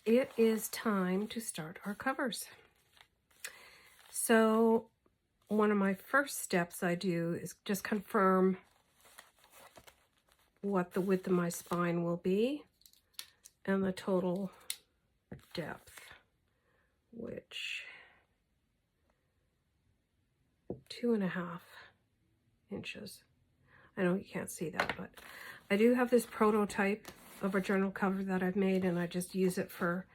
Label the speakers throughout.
Speaker 1: it is time to start our covers. So one of my first steps I do is just confirm what the width of my spine will be and the total depth, which 2.5 inches. I know you can't see that, but I do have this prototype of a journal cover that I've made, and I just use it for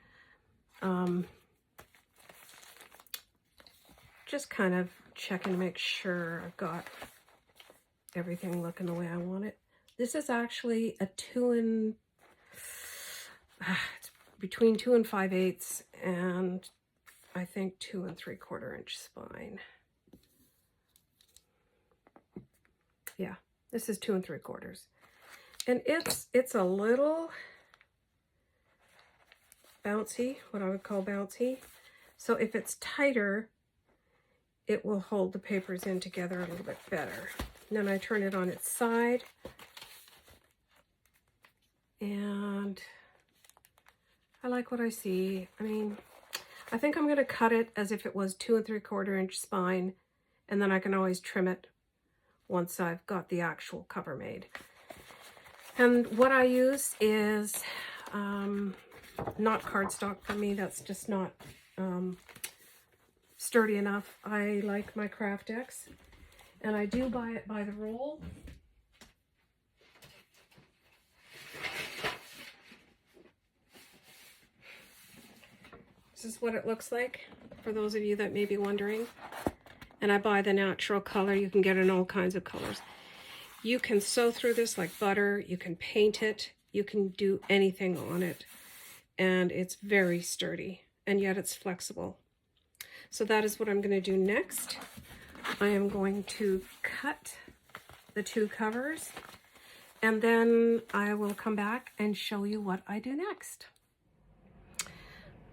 Speaker 1: just kind of checking to make sure I've got everything looking the way I want it. This is actually a it's between 2 and 5/8, and I think 2 3/4 inch spine. Yeah, this is 2 3/4, and it's a little bouncy, what I would call bouncy. So if it's tighter, it will hold the papers in together a little bit better. And then I turn it on its side, and I like what I see. I mean, I think I'm going to cut it as if it was 2 3/4 inch spine, and then I can always trim it once I've got the actual cover made. And what I use is not cardstock for me. That's just not sturdy enough. I like my Krafttex, and I do buy it by the roll. This is what it looks like for those of you that may be wondering. And I buy the natural color. You can get it in all kinds of colors. You can sew through this like butter. You can paint it. You can do anything on it. And it's very sturdy, and yet it's flexible. So that is what I'm going to do next. I am going to cut the 2 covers, and then I will come back and show you what I do next.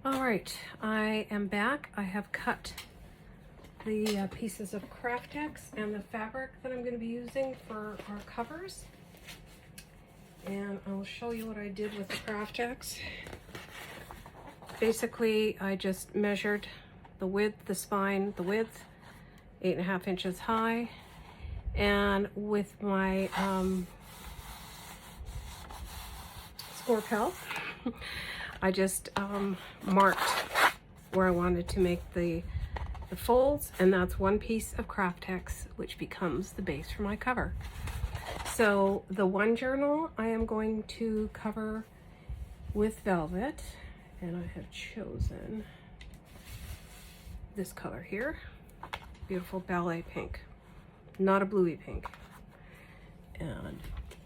Speaker 1: All right, I am back. I have cut the pieces of Krafttex and the fabric that I'm going to be using for our covers. And I will show you what I did with the Krafttex. Basically, I just measured the width, the spine, the width, 8.5 inches high. And with my Scorpel, I just marked where I wanted to make the folds, and that's 1 piece of Krafttex, which becomes the base for my cover. So the one journal I am going to cover with velvet, and I have chosen this color here, beautiful ballet pink, not a bluey pink, and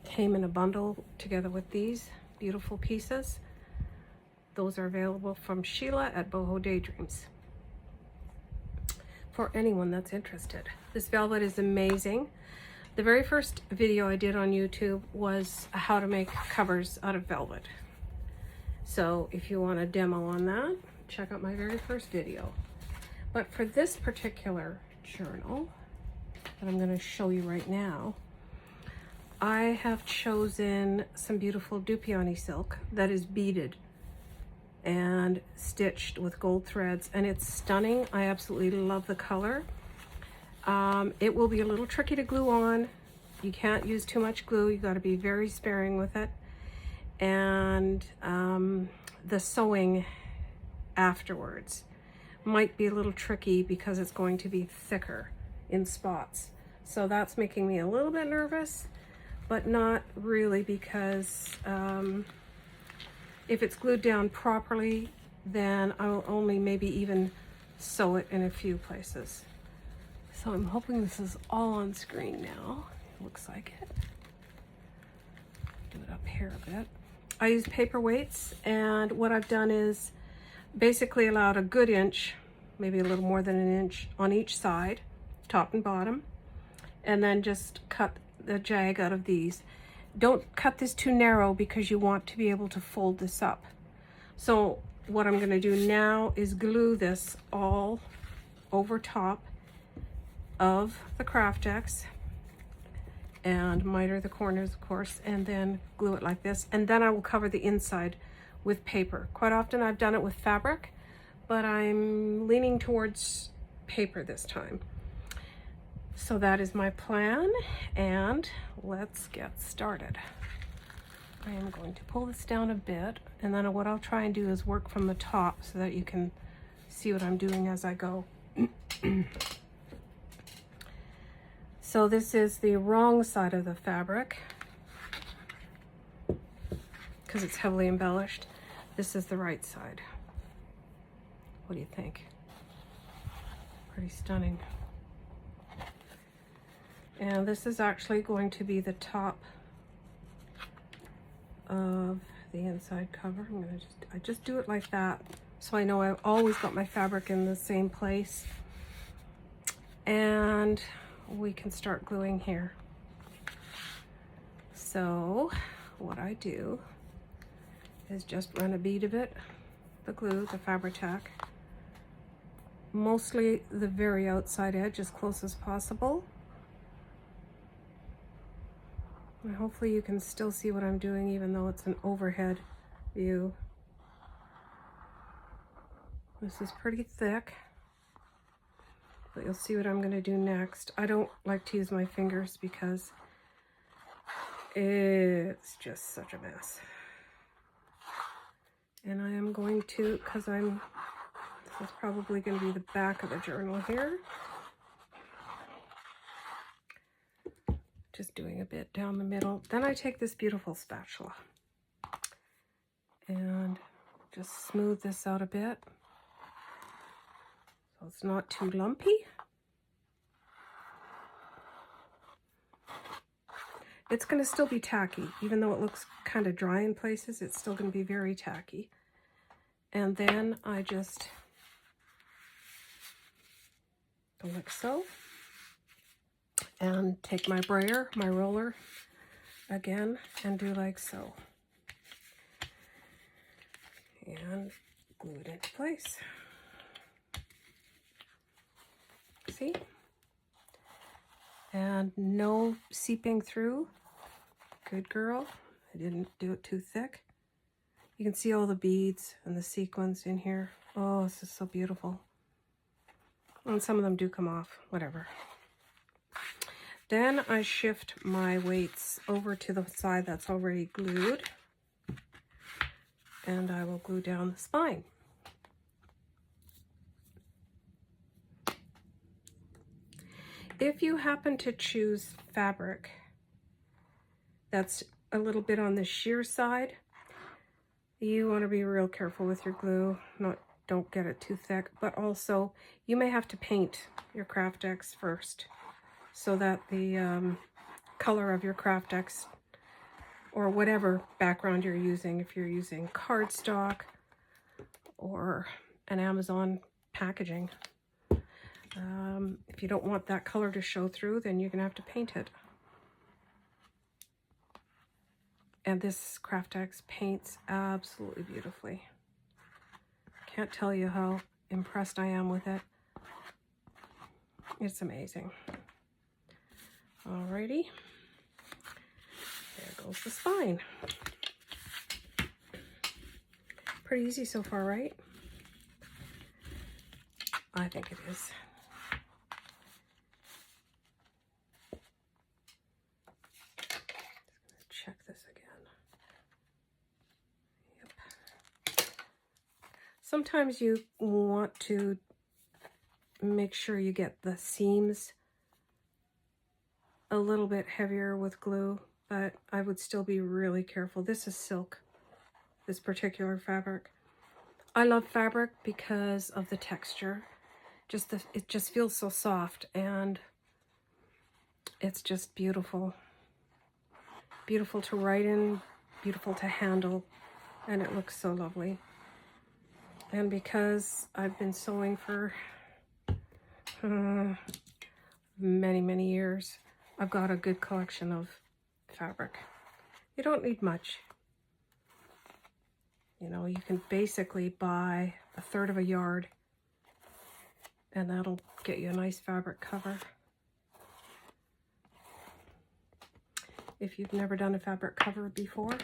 Speaker 1: came in a bundle together with these beautiful pieces. Those are available from Sheila at Boho Daydreams for anyone that's interested. This velvet is amazing. The very first video I did on YouTube was how to make covers out of velvet. So if you want a demo on that, check out my very first video. But for this particular journal that I'm going to show you right now, I have chosen some beautiful Dupioni silk that is beaded and stitched with gold threads, and it's stunning. I absolutely love the color. It will be a little tricky to glue on. You can't use too much glue. You got to be very sparing with it. And the sewing afterwards might be a little tricky because it's going to be thicker in spots. So that's making me a little bit nervous, but not really, because if it's glued down properly, then I'll only maybe even sew it in a few places. So I'm hoping this is all on screen now. It looks like it. Do it up here a bit. I use paperweights, and what I've done is basically allowed a good inch, maybe a little more than an inch on each side, top and bottom, and then just cut the jag out of these. Don't cut this too narrow because you want to be able to fold this up. So what I'm going to do now is glue this all over top of the Krafttex, and miter the corners, of course, and then glue it like this, and then I will cover the inside with paper. Quite often I've done it with fabric, but I'm leaning towards paper this time. So that is my plan, and let's get started. I am going to pull this down a bit, and then what I'll try and do is work from the top so that you can see what I'm doing as I go. So this is the wrong side of the fabric because it's heavily embellished. This is the right side. What do you think? Pretty stunning. And this is actually going to be the top of the inside cover. I just do it like that so I know I've always got my fabric in the same place. And we can start gluing here. So what I do is just run a bead of it, the glue, the Fabri-Tac, mostly the very outside edge as close as possible. And hopefully you can still see what I'm doing even though it's an overhead view. This is pretty thick, but you'll see what I'm going to do next. I don't like to use my fingers because it's just such a mess. And I am going to, because this is probably going to be the back of the journal here. Just doing a bit down the middle. Then I take this beautiful spatula and just smooth this out a bit so it's not too lumpy. It's going to still be tacky, even though it looks kind of dry in places, it's still going to be very tacky. And then I just go like so, and take my brayer, my roller, again, and do like so. And glue it into place. See? And no seeping through. Good girl. I didn't do it too thick. You can see all the beads and the sequins in here. Oh, this is so beautiful. And some of them do come off, whatever. Then I shift my weights over to the side that's already glued. And I will glue down the spine. If you happen to choose fabric that's a little bit on the sheer side, you want to be real careful with your glue. Don't get it too thick, but also you may have to paint your Krafttex first so that the color of your Krafttex or whatever background you're using, if you're using cardstock or an Amazon packaging, if you don't want that color to show through, then you're gonna have to paint it. And this Krafttex paints absolutely beautifully. Can't tell you how impressed I am with it. It's amazing. Alrighty, there goes the spine. Pretty easy so far, right? I think it is. Check this again. Yep. Sometimes you want to make sure you get the seams a little bit heavier with glue, but I would still be really careful. This is silk, this particular fabric. I love fabric because of the texture. It just feels so soft, and it's just beautiful. Beautiful to write in, beautiful to handle, and it looks so lovely. And because I've been sewing for many, many years, I've got a good collection of fabric. You don't need much. You know, you can basically buy 1/3 of a yard, and that'll get you a nice fabric cover. If you've never done a fabric cover before,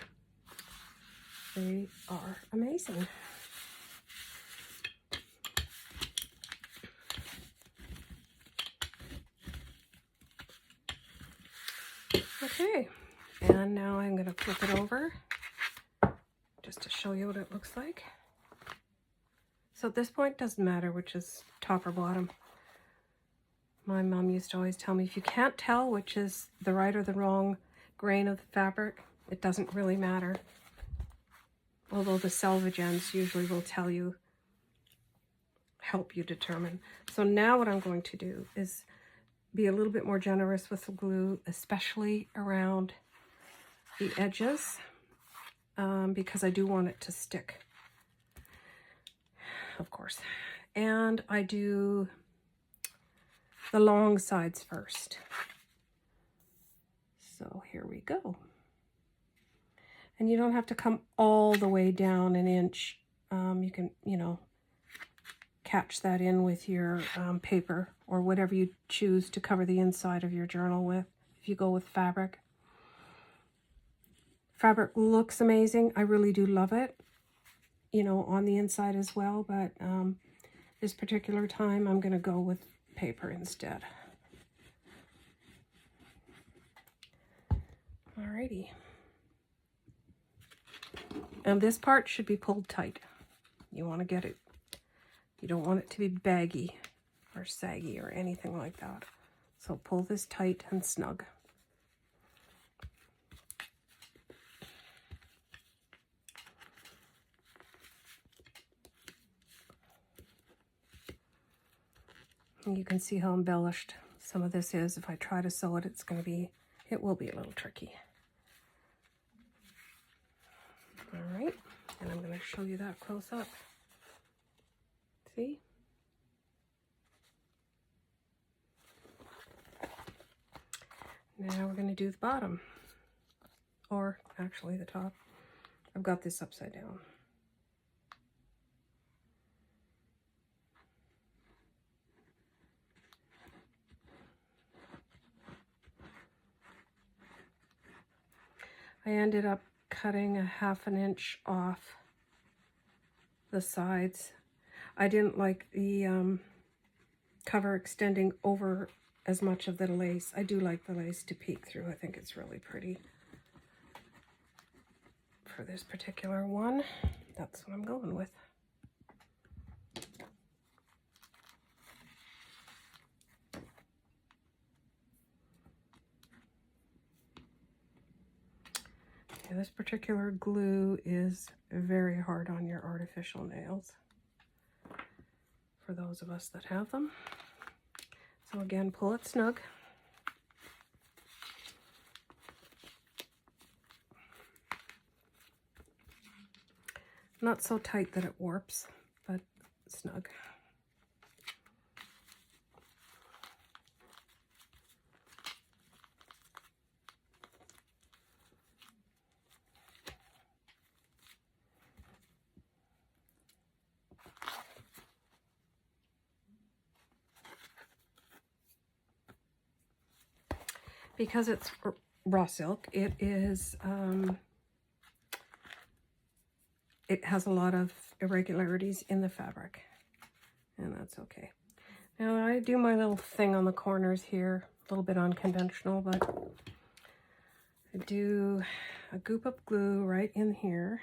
Speaker 1: They are amazing. Okay, and now I'm going to flip it over just to show you what it looks like. So at this point, it doesn't matter which is top or bottom. My mom used to always tell me, if you can't tell which is the right or the wrong grain of the fabric, it doesn't really matter. Although the selvage ends usually will tell you, help you determine. So now what I'm going to do is be a little bit more generous with the glue, especially around the edges, because I do want it to stick, of course. And I do the long sides first. So here we go. And you don't have to come all the way down an inch. You can, you know, catch that in with your paper or whatever you choose to cover the inside of your journal with, if you go with fabric. Fabric looks amazing. I really do love it, you know, on the inside as well, but this particular time I'm going to go with paper instead. Alrighty. And this part should be pulled tight. You want to get it, you don't want it to be baggy or saggy or anything like that. So pull this tight and snug. And you can see how embellished some of this is. If I try to sew it, it will be a little tricky. All right, and I'm going to show you that close up. See? Now we're going to do the bottom, or actually the top. I've got this upside down. I ended up cutting 1/2 inch off the sides. I didn't like the cover extending over as much of the lace. I do like the lace to peek through. I think it's really pretty. For this particular one, that's what I'm going with. Yeah, this particular glue is very hard on your artificial nails, for those of us that have them. So again, pull it snug. Not so tight that it warps, but snug. Because it's raw silk, it has a lot of irregularities in the fabric, and that's okay. Now I do my little thing on the corners here, a little bit unconventional, but I do a goop of glue right in here,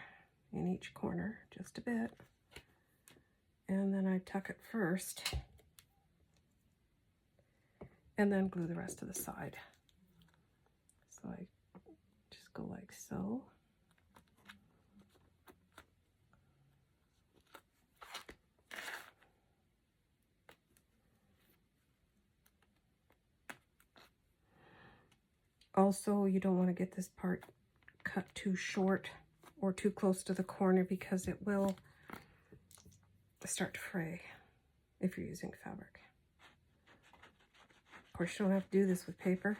Speaker 1: in each corner, just a bit, and then I tuck it first, and then glue the rest of the side. So I just go like so. Also, you don't want to get this part cut too short or too close to the corner, because it will start to fray if you're using fabric. Of course, you don't have to do this with paper.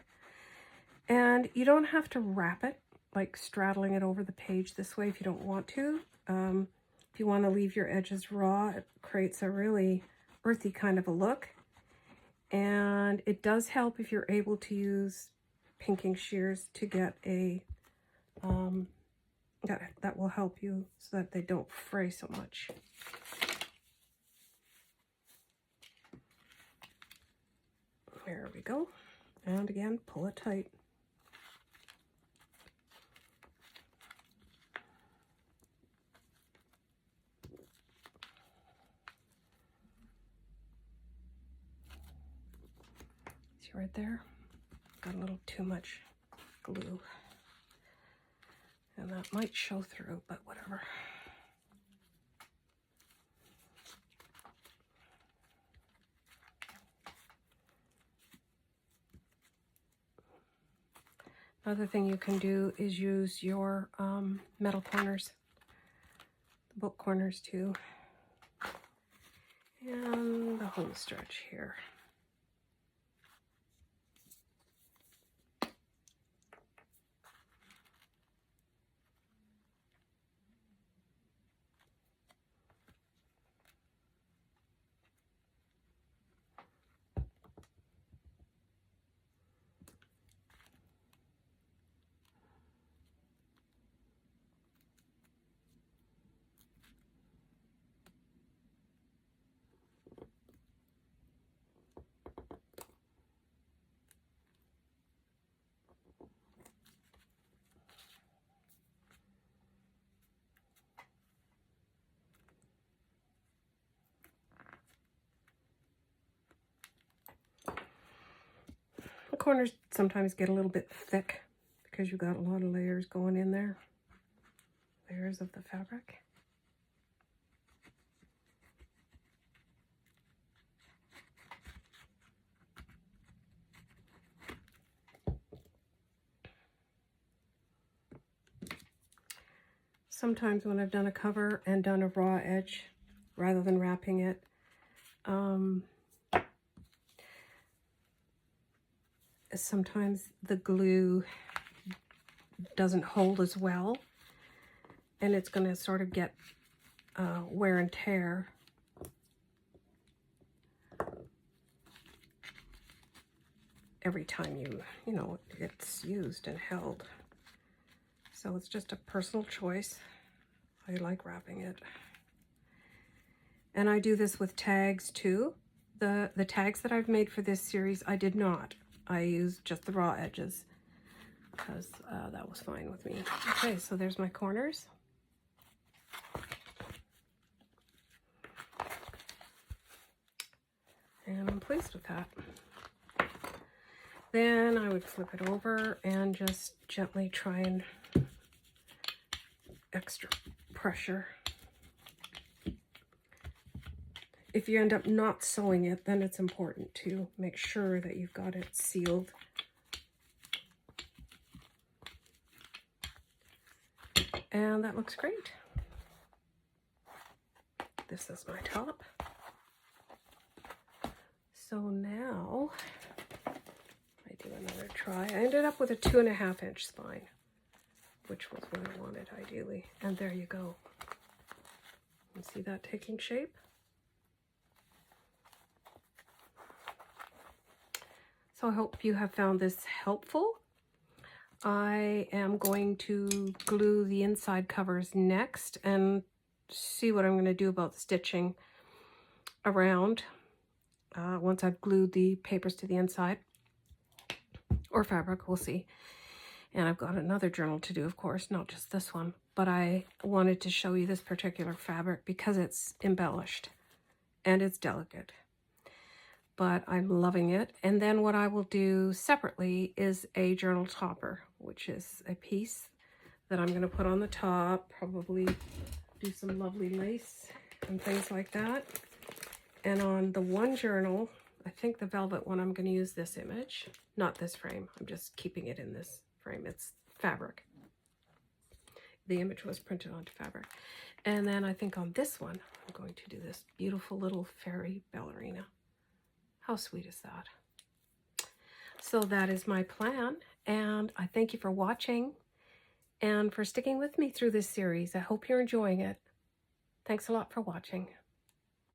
Speaker 1: And you don't have to wrap it, like straddling it over the page this way if you don't want to. If you want to leave your edges raw, it creates a really earthy kind of a look. And it does help if you're able to use pinking shears to get a that will help you so that they don't fray so much. There we go. And again, pull it tight. See right there? Got a little too much glue. And that might show through, but whatever. Another thing you can do is use your metal corners, the book corners too, and the home stretch here. The corners sometimes get a little bit thick because you've got a lot of layers going in there. Layers of the fabric. Sometimes when I've done a cover and done a raw edge, rather than wrapping it, sometimes the glue doesn't hold as well, and it's going to sort of get wear and tear. Every time you know, it gets used and held. So it's just a personal choice. I like wrapping it. And I do this with tags too. The tags that I've made for this series, I did not. I used just the raw edges because that was fine with me. Okay, so there's my corners. And I'm pleased with that. Then I would flip it over and just gently try and extra pressure. If you end up not sewing it, then it's important to make sure that you've got it sealed. And that looks great. This is my top. So now I do another try. I ended up with a 2.5 inch spine, which was what I wanted ideally. And there you go. You see that taking shape? So I hope you have found this helpful. I am going to glue the inside covers next and see what I'm going to do about stitching around once I've glued the papers to the inside, or fabric, we'll see. And I've got another journal to do, of course, not just this one, but I wanted to show you this particular fabric because it's embellished and it's delicate. But I'm loving it. And then what I will do separately is a journal topper, which is a piece that I'm going to put on the top, probably do some lovely lace and things like that. And on the one journal, I think the velvet one, I'm going to use this image, not this frame. I'm just keeping it in this frame. It's fabric. The image was printed onto fabric. And then I think on this one, I'm going to do this beautiful little fairy ballerina. How sweet is that? So that is my plan, and I thank you for watching and for sticking with me through this series. I hope you're enjoying it. Thanks a lot for watching.